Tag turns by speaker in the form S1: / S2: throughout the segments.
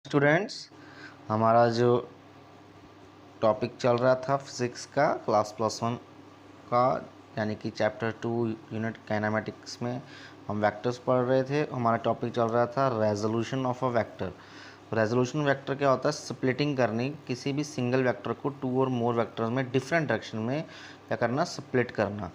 S1: Students, हमारा जो topic चल रहा था फिज़िक्स का क्लास +1 का, यानी कि चैप्टर 2 यूनिट काइनेमेटिक्स में हम वेक्टर्स पढ़ रहे थे। हमारा टॉपिक चल रहा था resolution of a vector. Resolution vector क्या होता है? स्प्लिटिंग करनी, किसी भी सिंगल वेक्टर को टू और मोर वेक्टर्स में डिफरेंट डायरेक्शन में क्या करना, स्प्लिट करना।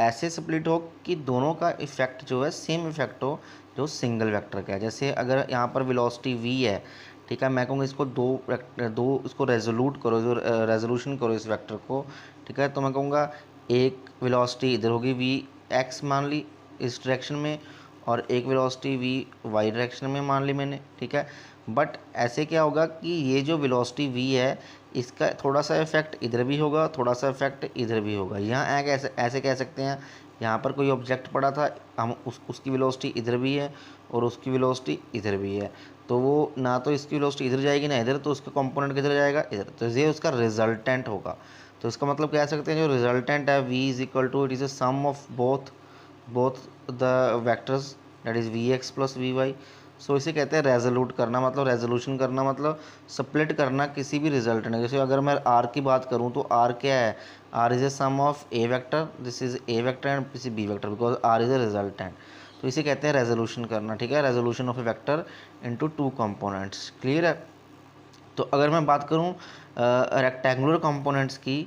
S1: ऐसे स्प्लिट हो कि दोनों का इफेक्ट जो है सेम इफेक्ट हो जो सिंगल वेक्टर का है। जैसे अगर यहाँ पर वेलोसिटी v है, ठीक है, मैं कहूँगा इसको दो इसको रेजोल्यूट करो, जो रेजोल्यूशन करो इस वेक्टर को, ठीक है। तो मैं कहूँगा एक वेलोसिटी इधर होगी v x मान ली इस डायरेक्शन में, और एक वेलोसिटी v y डायरेक्शन में मान ली मैंने, ठीक है। बट ऐसे क्या होगा कि ये जो वेलोसिटी v है इसका थोड़ा सा इफेक्ट इधर भी होगा, थोड़ा सा इफेक्ट इधर भी होगा। यहाँ ऐसे ऐसे कह सकते हैं, यहाँ पर कोई ऑब्जेक्ट पड़ा था, हम उसकी वेलोसिटी इधर भी है और उसकी वेलोसिटी इधर भी है, तो वो ना तो इसकी वेलोसिटी इधर जाएगी ना इधर, तो उसका कंपोनेंट किधर जाएगा, इधर। तो ये उसका रिजल्टेंट होगा। तो इसका मतलब कह सकते हैं जो रिजल्टेंट है v is equal to, it is a sum of both the vectors, that is v x plus v y. So इसे कहते हैं रेजोल्यूट करना, मतलब रेजोल्यूशन करना मतलब स्प्लिट करना किसी भी रिजल्टेंट। जैसे अगर मैं r की बात करूँ तो r क्या है? r is a sum of a vector, this is a vector and this is b vector, because r is a resultant. तो इसे कहते हैं रेजोल्यूशन करना, ठीक है, resolution of a vector into two components. Clear है? तो अगर मैं बात करूँ रेक्टेंगुलर कंपोनेंट्स की,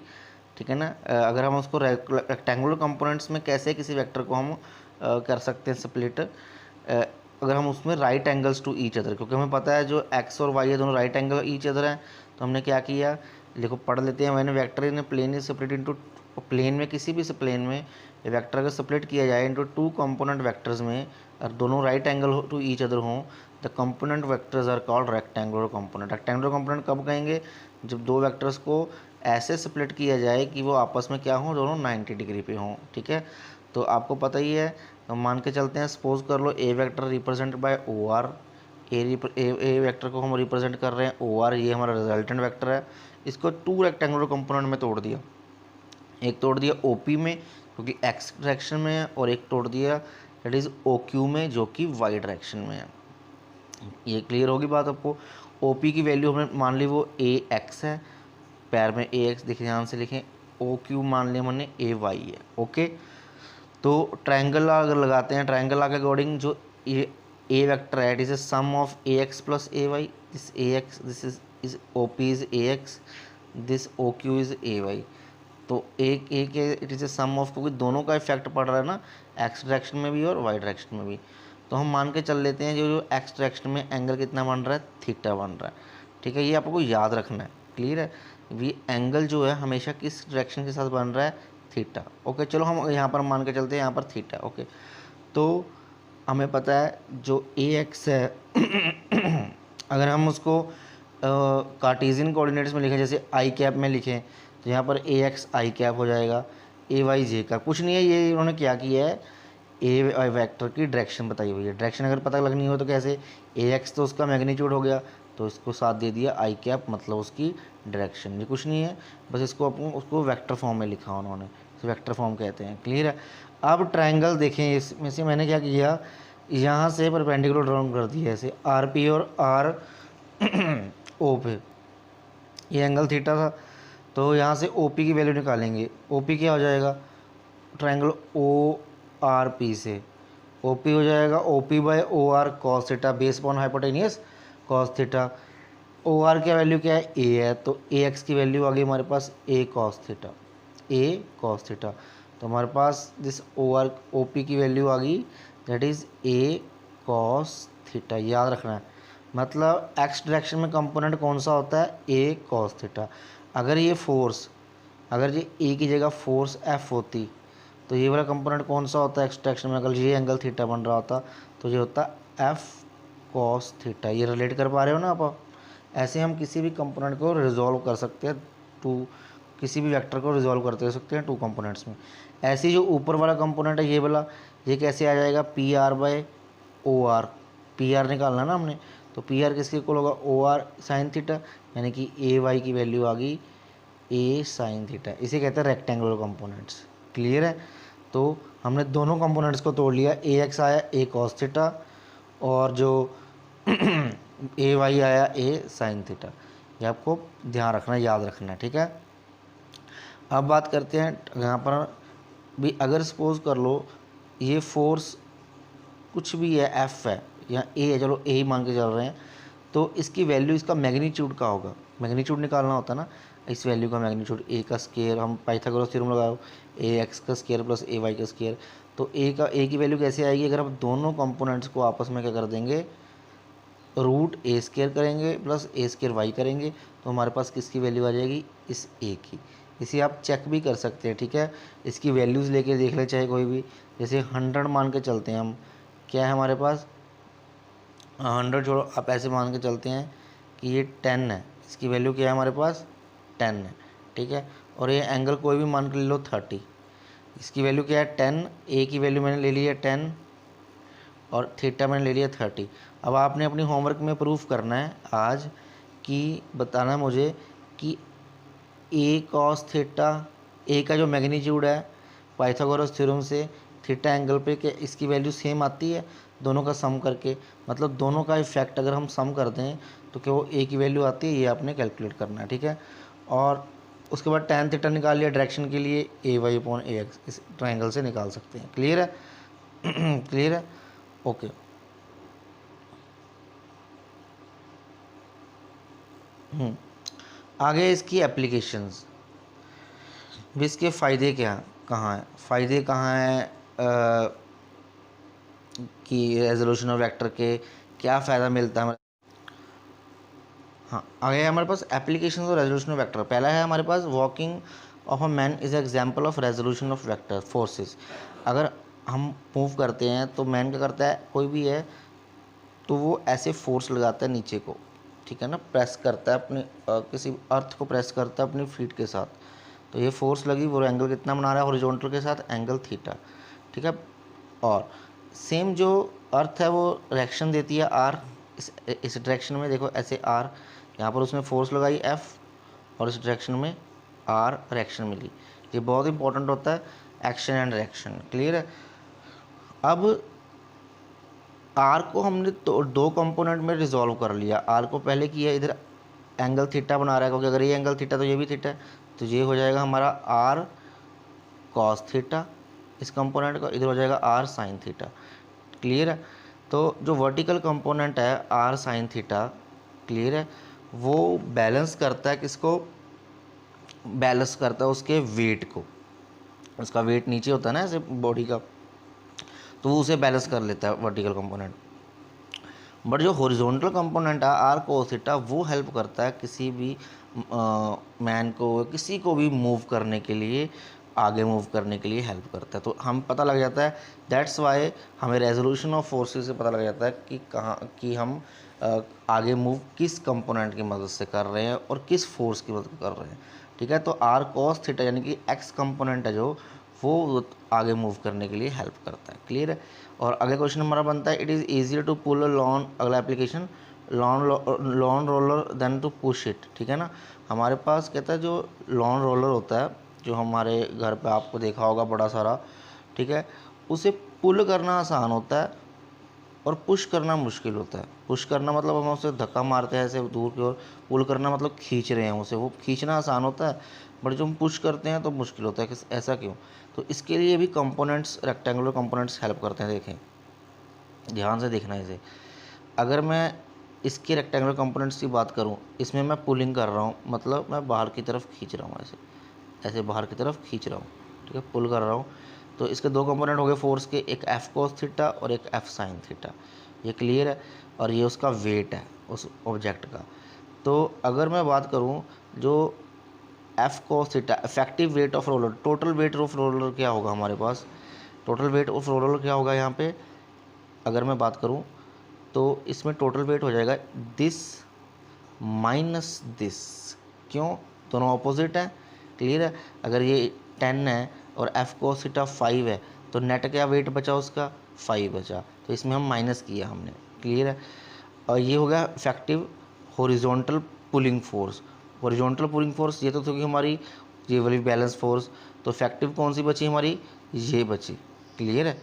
S1: ठीक है ना, अगर हम उसको रेक्टेंगुलर कंपोनेंट्स में कैसे किसी वेक्टर को हम कर सकते हैं स्प्लिट, अगर हम उसमें right angles to each other, क्योंकि हमें पता है जो एक्स और वाई है दोनों राइट एंगल ईच अदर हैं। तो हमने क्या किया, देखो पढ़ लेते हैं। मैंने vector in plane is split into, plane में किसी भी प्लेन में वेक्टर अगर स्प्लिट किया जाए इनटू टू कंपोनेंट वेक्टर्स में, और दोनों right angle to each other हों, the component vectors are called rectangular component. Rectangular component कब कहेंगे? जब दो वेक्टर्स को ऐसे स्प्लिट किया जाए कि वो आपस में क्या हों, दोनों 90 डिग्री पे हों, ठीक है। तो आपको पता ही है, तो मान के चलते हैं, सपोज कर लो a vector represent by o r, a vector को हम रिप्रेजेंट कर रहे हैं ओ आर, ये हमारा रिजल्टेंट वेक्टर है। इसको टू रेक्टेंगुलर कंपोनेंट में तोड़ दिया, एक तोड़ दिया ओ पी में क्योंकि एक्स डायरेक्शन में है, और एक तोड़ दिया दैट इज़ ओ क्यू में जो कि वाई डायरेक्शन में है। ये क्लियर होगी बात आपको? ओ पी की वैल्यू हमने मान ली वो ए एक्स है, पैर में ए एक्स दिखे, ध्यान से लिखें। ओ क्यू मान लिया हमने ए वाई है, ओके। तो ट्रायंगल अगर लगाते हैं, ट्रायंगल के अकॉर्डिंग जो ये ए वेक्टर है, it is a sum of a x plus a y, this a x, this is O P is a x, this O Q is a y. तो एक एक it is a sum of, क्योंकि दोनों का effect पड़ रहा है ना, एक्स डायरेक्शन में भी और वाई डायरेक्शन में भी। तो हम मान के चल लेते हैं जो जो एक्स डायरेक्शन में एंगल कितना बन रहा है, थीटा बन रहा है, ठीक है। ये आपको याद रखना है, क्लियर है। ये एंगल जो है हमेशा किस डायरेक्शन के साथ बन रहा है, थीटा, ओके। चलो हम यहाँ पर मान के चलते हैं यहाँ पर थीटा, ओके। तो हमें पता है जो ए एक्स है अगर हम उसको कार्टेशियन कोऑर्डिनेट्स में लिखें, जैसे आई कैप में लिखें, तो यहाँ पर ए एक्स आई कैप हो जाएगा, ए वाई जे का कुछ नहीं है। ये इन्होंने क्या किया है, ए वेक्टर की डायरेक्शन बताई हुई है। डायरेक्शन अगर पता लगनी हो तो कैसे, ए एक्स तो उसका मैग्नीट्यूड हो गया, तो इसको साथ दे दिया आई कैप, मतलब उसकी डायरेक्शन। ये कुछ नहीं है, बस इसको अपन उसको वेक्टर फॉर्म में लिखा उन्होंने, तो वेक्टर फॉर्म कहते हैं, क्लियर है। अब ट्रायंगल देखें, इसमें से मैंने क्या किया, यहाँ से परपेंडिकुलर ड्रॉ कर दिया ऐसे आर पी और आर ओ पे, ये एंगल थीटा था। तो यहाँ से ओ पी की वैल्यू निकालेंगे, ओ पी क्या हो जाएगा, ट्रायंगल ओ आर पी से ओ पी हो जाएगा O P by O R cos theta base upon hypotenuse cos theta. O R की वैल्यू क्या है, ए है, तो ए एक्स की वैल्यू आ गई हमारे पास a cos theta, a cos theta. तो हमारे पास this o r o p की वैल्यू आ गई, that is a cos theta. याद रखना है, मतलब एक्स डायरेक्शन में कंपोनेंट कौन सा होता है, ए कॉस थीटा। अगर ये फोर्स, अगर ये ए की जगह फोर्स एफ होती, तो ये वाला कंपोनेंट कौन सा होता है एक्स डायरेक्शन में, अगर ये एंगल थीटा बन रहा होता तो ये होता एफ कॉस थीटा। ये रिलेट कर पा रहे हो ना आप? ऐसे हम किसी भी कंपोनेंट को रिजॉल्व कर सकते हैं टू, किसी भी वेक्टर को रिजॉल्व करते हो सकते हैं टू कंपोनेंट्स में। ऐसे जो ऊपर वाला कंपोनेंट है ये वाला, ये कैसे आ जाएगा, P R by O R, P R निकालना ना हमने, तो पी आर किसके इक्वल होगा, ओ आर साइन थीटा, यानी कि ए वाई की वैल्यू आ गई ए साइन थीटा। इसे कहते हैं रेक्टेंगुलर कंपोनेंट्स, क्लियर है। तो हमने दोनों कंपोनेंट्स को तोड़ लिया, ए एक्स आया ए कॉस थीटा, और जो ए वाई आया ए साइन थीटा, ये आपको ध्यान रखना है, याद रखना है, ठीक है। अब बात करते हैं यहाँ पर भी, अगर सपोज कर लो ये फोर्स कुछ भी है, एफ है या ए है, चलो ए ही मान के चल रहे हैं, तो इसकी वैल्यू इसका मैग्नीट्यूड का होगा, मैग्नीट्यूड निकालना होता है ना, इस वैल्यू का मैग्नीट्यूड ए का स्केयर, हम पाइथागोरस थ्योरम लगाओ, ए एक्स का स्केयर प्लस ए वाई का स्केयर, तो ए की वैल्यू कैसे आएगी, अगर हम दोनों कंपोनेंट्स को आपस में क्या कर देंगे, रूट ए स्केयर करेंगे प्लस ए स्केयर वाई करेंगे, तो हमारे पास किसकी वैल्यू आ जाएगी, इस ए की। इसे आप चेक भी कर सकते हैं, ठीक है, इसकी वैल्यूज़ लेके देख ले चाहे कोई भी, जैसे 100 मान के चलते हैं हम, क्या है हमारे पास 100 छोड़ो, आप ऐसे मान के चलते हैं कि ये 10 है, इसकी वैल्यू क्या है हमारे पास 10 है, ठीक है, और ये एंगल कोई भी मान के ले लो 30, इसकी वैल्यू क्या है 10, ए की वैल्यू मैंने ले ली है 10 और थीटा मैंने ले लिया 30। अब आपने अपनी होमवर्क में प्रूफ करना है आज कि बताना है मुझे कि ए कॉस थीटा, ए का जो मैग्नीट्यूड है पाइथागोरस थ्योरम से थीटा एंगल पे, कि इसकी वैल्यू सेम आती है दोनों का सम करके, मतलब दोनों का इफेक्ट अगर हम सम कर दें तो क्या वो ए की वैल्यू आती है, ये आपने कैलकुलेट करना है, ठीक है। और उसके बाद tan थीटा निकाल लिया डायरेक्शन के लिए, ए वाई अपॉन ए एक्स इस ट्राइंगल से निकाल सकते हैं, क्लियर है क्लियर है, ओके। आगे इसकी एप्लीकेशंस, भी इसके फ़ायदे क्या कहाँ हैं, फ़ायदे कहाँ हैं कि रेजोल्यूशन ऑफ वेक्टर के क्या फ़ायदा मिलता है। हाँ, आगे हमारे पास application of resolution of vector, पहला है हमारे पास walking of a man is example of resolution of vector forces. अगर हम मूव करते हैं तो मैन क्या करता है, कोई भी है तो वो ऐसे फोर्स लगाता है नीचे को, ठीक है ना, प्रेस करता है अपने किसी अर्थ को प्रेस करता है अपनी फीट के साथ, तो ये फोर्स लगी, वो एंगल कितना बना रहा है हॉरिजॉन्टल के साथ, एंगल थीटा, ठीक है। और सेम जो अर्थ है वो रिएक्शन देती है आर, इस डायरेक्शन में देखो ऐसे आर, यहाँ पर उसने फोर्स लगाई एफ और इस डायरेक्शन में आर रिएक्शन मिली, ये बहुत इंपॉर्टेंट होता है, एक्शन एंड रिएक्शन, क्लियर है। अब आर को हमने तो दो कंपोनेंट में रिजॉल्व कर लिया, आर को पहले किया इधर एंगल थीटा बना रहा है, क्योंकि अगर ये एंगल थीटा तो ये भी थीटा है, तो ये हो जाएगा हमारा आर कॉस थीटा, इस कंपोनेंट का इधर हो जाएगा आर साइन थीटा, क्लियर है। तो जो वर्टिकल कंपोनेंट है आर साइन थीटा, क्लियर है, वो बैलेंस करता है किसको, बैलेंस करता है उसके वेट को, उसका वेट नीचे होता है ना ऐसे बॉडी का, तो वो उसे बैलेंस कर लेता है वर्टिकल कंपोनेंट। बट जो हॉरिजॉन्टल कंपोनेंट है आर कोस थीटा, वो हेल्प करता है किसी भी मैन को, किसी को भी मूव करने के लिए, आगे मूव करने के लिए हेल्प करता है, तो हम पता लग जाता है, दैट्स वाई हमें रेजोल्यूशन ऑफ फोर्सेस से पता लग जाता है कि कहाँ कि हम आगे मूव किस कंपोनेंट की मदद से कर रहे हैं और किस फोर्स की मदद कर रहे हैं, ठीक है। तो आर कॉस थीटा यानी कि एक्स कंपोनेंट है जो, वो आगे मूव करने के लिए हेल्प करता है, क्लियर है। और अगला क्वेश्चन हमारा बनता है, it is easier to pull a lawn, अगला application lawn roller than to push it, ठीक है ना। हमारे पास कहता है जो लॉन रोलर होता है, जो हमारे घर पे आपको देखा होगा बड़ा सारा, ठीक है, उसे पुल करना आसान होता है और पुश करना मुश्किल होता है। पुश करना मतलब हम उसे धक्का मारते हैं ऐसे दूर की ओर, पुल करना मतलब खींच रहे हैं उसे, वो खींचना आसान होता है, बट जो हम पुश करते हैं तो मुश्किल होता है, कि ऐसा क्यों, तो इसके लिए भी कंपोनेंट्स, रेक्टेंगुलर कंपोनेंट्स हेल्प करते हैं। देखें ध्यान से देखना इसे, अगर मैं इसके रेक्टेंगुलर कंपोनेंट्स की बात करूं, इसमें मैं पुलिंग कर रहा हूं, मतलब मैं बाहर की तरफ खींच रहा हूं, ऐसे बाहर की तरफ खींच रहा हूँ, ठीक है, पुल कर रहा हूँ, तो इसके दो कंपोनेंट हो गए फोर्स के, एक एफ कोस थीटा और एक एफ साइन थीटा, ये क्लियर है। और ये उसका वेट है उस ऑब्जेक्ट का। तो अगर मैं बात करूँ जो F cos theta, effective weight of roller, total weight of roller क्या होगा हमारे पास, टोटल वेट ऑफ रोलर क्या होगा यहाँ पे, अगर मैं बात करूँ तो इसमें टोटल वेट हो जाएगा दिस माइनस दिस, क्यों, दोनों ऑपोजिट हैं, क्लियर है। अगर ये 10 है और एफ कोस थीटा 5 है, तो नेट क्या वेट बचा उसका 5 बचा, तो इसमें हम माइनस किया हमने, क्लियर है। और ये हो गया effective horizontal pulling force, horizontal pulling force ये तो थी हमारी, ये वाली बैलेंस फोर्स, तो इफेक्टिव कौन सी बची हमारी, ये बची, क्लियर है,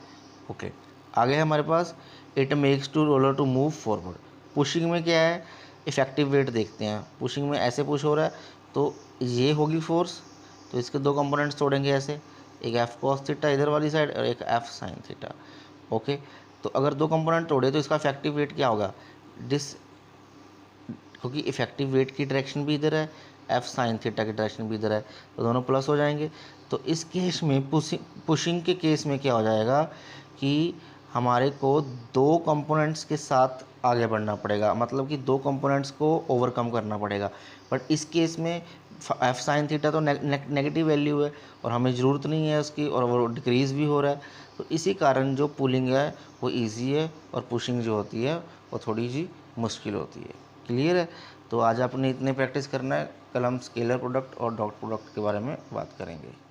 S1: ओके। आगे है हमारे पास, it makes to roller to move forward, pushing में क्या है, इफेक्टिव वेट देखते हैं। पुशिंग में ऐसे पुश हो रहा है तो ये होगी फोर्स, तो इसके दो कंपोनेंट्स तोड़ेंगे ऐसे, एक एफ कॉस थीटा इधर वाली साइड और एक एफ साइन थीटा। ओके, तो अगर दो कंपोनेंट तोड़े तो इसका इफेक्टिव वेट क्या होगा, दिस, क्योंकि इफेक्टिव वेट की डायरेक्शन भी इधर है, एफ साइन थीटा की डायरेक्शन भी इधर है, तो दोनों प्लस हो जाएंगे। तो इस केस में पुशिंग के केस में क्या हो जाएगा कि हमारे को दो कंपोनेंट्स के साथ आगे बढ़ना पड़ेगा, मतलब कि दो कंपोनेंट्स को ओवरकम करना पड़ेगा। बट इस केस में एफ साइन थीटा तो नेगेटिव वैल्यू है और हमें ज़रूरत नहीं है उसकी, और वो डिक्रीज़ भी हो रहा है। तो इसी कारण जो पुलिंग है वो ईजी है और पुशिंग जो होती है वो थोड़ी सी मुश्किल होती है। क्लियर है? तो आज आपने इतने प्रैक्टिस करना है, कल हम स्केलर प्रोडक्ट और डॉट प्रोडक्ट के बारे में बात करेंगे।